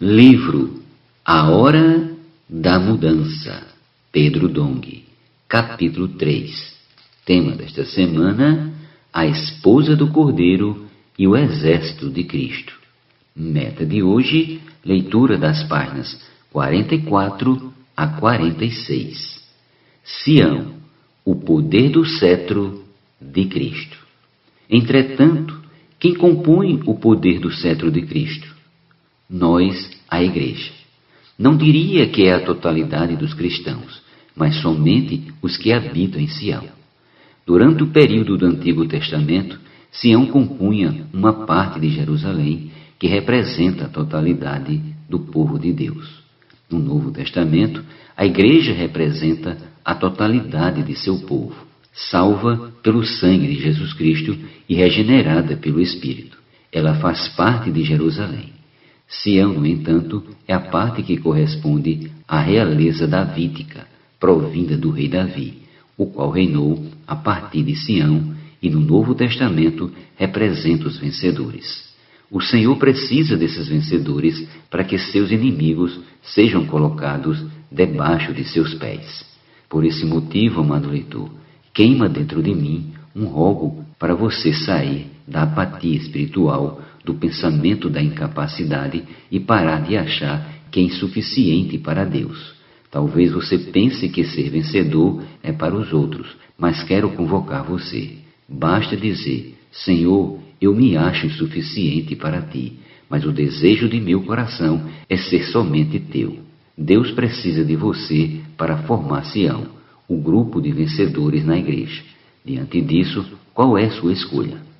Livro A Hora da Mudança, Pedro Dong, capítulo 3. Tema desta semana: a esposa do Cordeiro e o exército de Cristo. Meta de hoje: leitura das páginas 44 a 46. Sião, o poder do cetro de Cristo. Entretanto, quem compõe o poder do cetro de Cristo? Nós, a Igreja. Não diria que é a totalidade dos cristãos, mas somente os que habitam em Sião. Durante o período do Antigo Testamento, Sião compunha uma parte de Jerusalém que representa a totalidade do povo de Deus. No Novo Testamento, a Igreja representa a totalidade de seu povo, salva pelo sangue de Jesus Cristo e regenerada pelo Espírito. Ela faz parte de Jerusalém. Sião, no entanto, é a parte que corresponde à realeza davídica, provinda do rei Davi, o qual reinou a partir de Sião e no Novo Testamento representa os vencedores. O Senhor precisa desses vencedores para que seus inimigos sejam colocados debaixo de seus pés. Por esse motivo, amado leitor, queima dentro de mim um rogo para você sair da apatia espiritual, do pensamento da incapacidade e parar de achar que é insuficiente para Deus. Talvez você pense que ser vencedor é para os outros, mas quero convocar você. Basta dizer: Senhor, eu me acho insuficiente para ti, mas o desejo de meu coração é ser somente teu. Deus precisa de você para formar Sião, o grupo de vencedores na igreja. Diante disso, qual é sua escolha?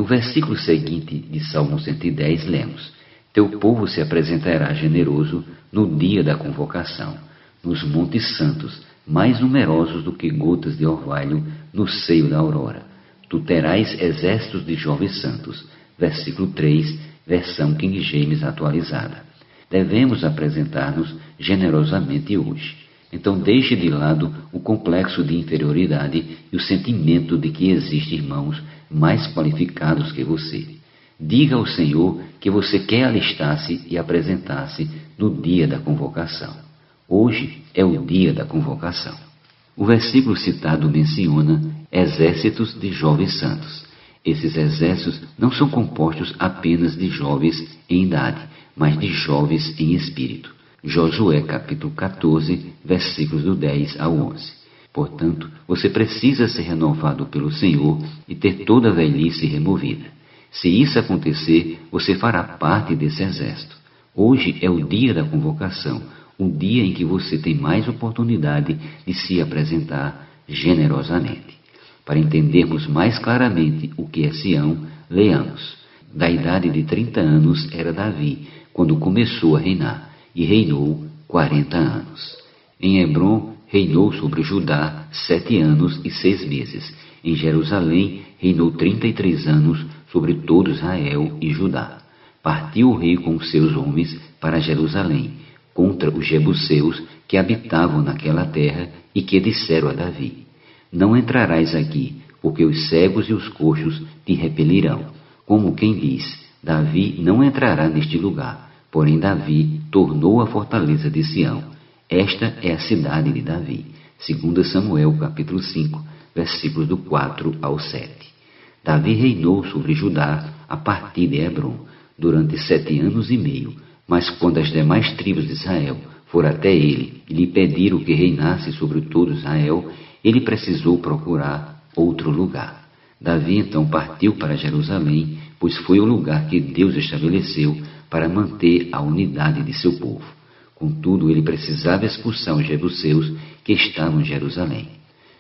No versículo seguinte de Salmo 110, lemos: Teu povo se apresentará generoso no dia da convocação, nos montes santos, mais numerosos do que gotas de orvalho no seio da aurora. Tu terás exércitos de jovens santos. Versículo 3, versão King James atualizada. Devemos apresentar-nos generosamente hoje. Então deixe de lado o complexo de inferioridade e o sentimento de que existem irmãos mais qualificados que você. Diga ao Senhor que você quer alistar-se e apresentar-se no dia da convocação. Hoje é o dia da convocação. O versículo citado menciona exércitos de jovens santos. Esses exércitos não são compostos apenas de jovens em idade, mas de jovens em espírito. Josué capítulo 14, versículos do 10 ao 11. Portanto, você precisa ser renovado pelo Senhor e ter toda a velhice removida. Se isso acontecer, você fará parte desse exército. Hoje é o dia da convocação, um dia em que você tem mais oportunidade de se apresentar generosamente. Para entendermos mais claramente o que é Sião, leamos. Da idade de 30 anos era Davi, quando começou a reinar, e reinou 40 anos. Em Hebrom, reinou sobre Judá 7 anos e 6 meses. Em Jerusalém, reinou 33 anos sobre todo Israel e Judá. Partiu o rei com os seus homens para Jerusalém, contra os jebuseus que habitavam naquela terra e que disseram a Davi: Não entrarás aqui, porque os cegos e os coxos te repelirão. Como quem diz: Davi não entrará neste lugar. Porém Davi tornou a fortaleza de Sião. Esta é a cidade de Davi. 2 Samuel capítulo 5, versículos do 4 ao 7. Davi reinou sobre Judá a partir de Hebrom, durante 7 anos e meio, mas quando as demais tribos de Israel foram até ele e lhe pediram que reinasse sobre todo Israel, ele precisou procurar outro lugar. Davi então partiu para Jerusalém, pois foi o lugar que Deus estabeleceu para manter a unidade de seu povo. Contudo, ele precisava expulsar os jebuseus que estavam em Jerusalém.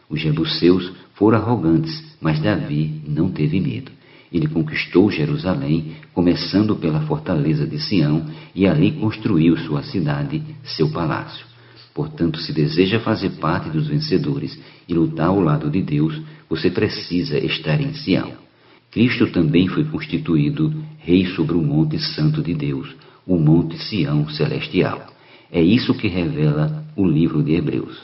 Os jebuseus foram arrogantes, mas Davi não teve medo. Ele conquistou Jerusalém, começando pela fortaleza de Sião, e ali construiu sua cidade, seu palácio. Portanto, se deseja fazer parte dos vencedores e lutar ao lado de Deus, você precisa estar em Sião. Cristo também foi constituído rei sobre o monte santo de Deus, o monte Sião celestial. É isso que revela o livro de Hebreus.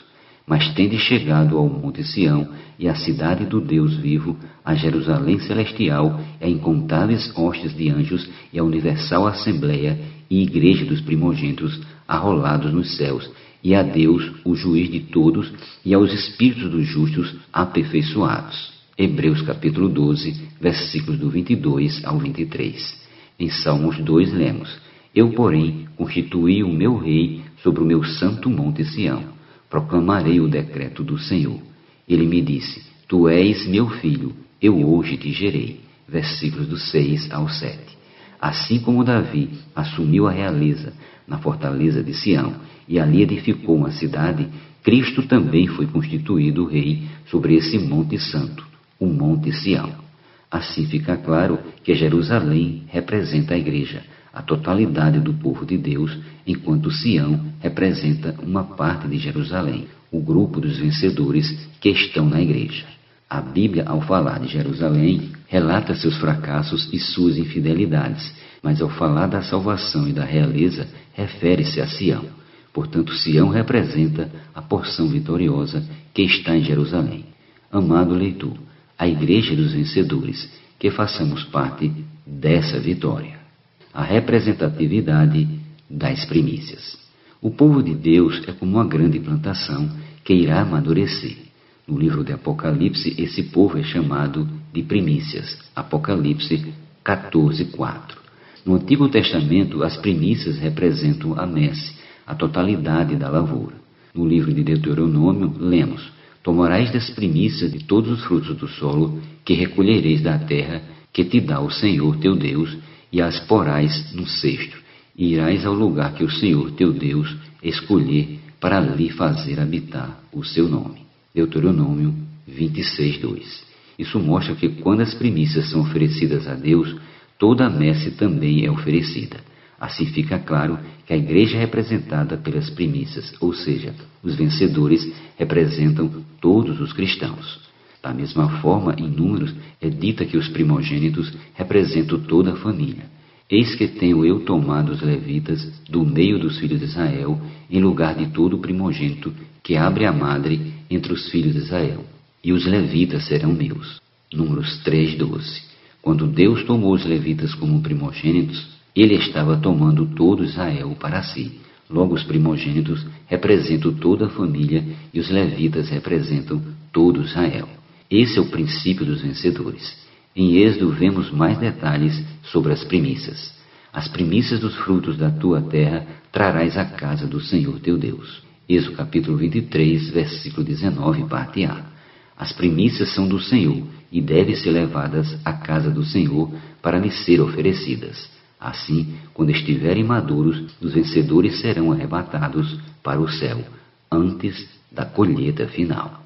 Mas tende chegado ao monte Sião e à cidade do Deus vivo, a Jerusalém celestial, e a incontáveis hostes de anjos e a universal assembleia, e igreja dos primogênitos arrolados nos céus, e a Deus, o juiz de todos, e aos espíritos dos justos aperfeiçoados. Hebreus capítulo 12, versículos do 22 ao 23. Em Salmos 2 lemos: Eu, porém, constituí o meu rei sobre o meu santo monte Sião. Proclamarei o decreto do Senhor. Ele me disse: Tu és meu filho, eu hoje te gerei. Versículos do 6 ao 7. Assim como Davi assumiu a realeza na fortaleza de Sião e ali edificou uma cidade, Cristo também foi constituído rei sobre esse monte santo, o monte Sião. Assim fica claro que Jerusalém representa a igreja, a totalidade do povo de Deus, enquanto Sião representa uma parte de Jerusalém, o grupo dos vencedores que estão na igreja. A Bíblia, ao falar de Jerusalém, relata seus fracassos e suas infidelidades, mas ao falar da salvação e da realeza, refere-se a Sião. Portanto, Sião representa a porção vitoriosa que está em Jerusalém. Amado leitor, a igreja dos vencedores, que façamos parte dessa vitória. A representatividade das primícias. O povo de Deus é como uma grande plantação que irá amadurecer. No livro de Apocalipse, esse povo é chamado de primícias. Apocalipse 14:4. No Antigo Testamento, as primícias representam a messe, a totalidade da lavoura. No livro de Deuteronômio, lemos: Tomarás das primícias de todos os frutos do solo que recolhereis da terra que te dá o Senhor teu Deus, e as porás num cesto, e irás ao lugar que o Senhor teu Deus escolher para ali fazer habitar o seu nome. Deuteronômio 26:2. Isso mostra que quando as primícias são oferecidas a Deus, toda a messe também é oferecida. Assim fica claro que a igreja é representada pelas primícias, ou seja, os vencedores representam todos os cristãos. Da mesma forma, em Números, é dita que os primogênitos representam toda a família. Eis que tenho eu tomado os levitas do meio dos filhos de Israel, em lugar de todo primogênito que abre a madre entre os filhos de Israel, e os levitas serão meus. Números 3:12. Quando Deus tomou os levitas como primogênitos, ele estava tomando todo Israel para si. Logo, os primogênitos representam toda a família e os levitas representam todo Israel. Esse é o princípio dos vencedores. Em Êxodo vemos mais detalhes sobre as primícias. As primícias dos frutos da tua terra trarás à casa do Senhor teu Deus. Êxodo capítulo 23, versículo 19, parte A. As primícias são do Senhor e devem ser levadas à casa do Senhor para lhe ser oferecidas. Assim, quando estiverem maduros, os vencedores serão arrebatados para o céu, antes da colheita final.